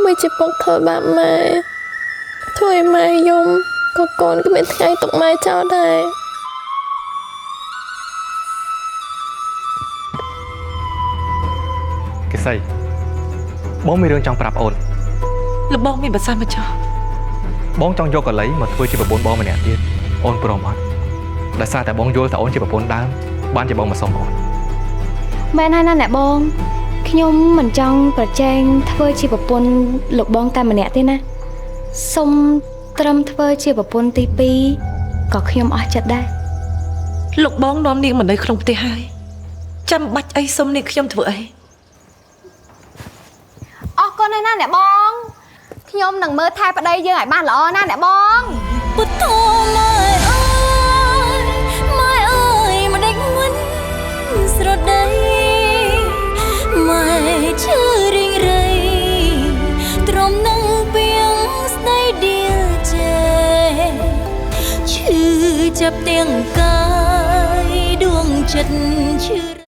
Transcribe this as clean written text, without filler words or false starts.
mới chỉ bốc thôi bà mẹ thôi mai dùng có con cứ biết ngay tục mai cho đây cái gì bố mi rương trong prap ôn là bông mi bật sao mà cho bóng trong vô còn lấy mà thôi chỉ bà bốn bó mà nèទៀតônព្រមអត់ដោយសារតែបងយល់ថាអូនជាប្រពន្ធដើមបានជាបងមកសុំអូនមែនហើយណាអ្នកបងខ្ញុំមិនចង់ប្រជែងធ្វើជាប្រពន្ធលោកបងតែម្នាក់ទេណាសុំត្រឹមធ្វើជាប្រពន្ធទី2ក៏ខ្ញុំអស់ចិត្តដែរលោកបងនាំនាងមកនៅក្នុងផ្ទះហើយចាំបាច់អីសុំនាងខ្ញុំធ្វើអីអរគុណហើយណាអ្នកបងខ្ញុំនឹងមើលថែប្តីយើងឲ្យបានល្អណាអ្នកបងពុទ្ធោម៉ែអើយម៉ែអើយមិនដេញមិនស្រដីម៉ែឈឺរីងរៃទ្រាំនឹងពីងស្ដីដៀលចេឈឺចាប់ទាំងកាយដួងចិត្តឈឺ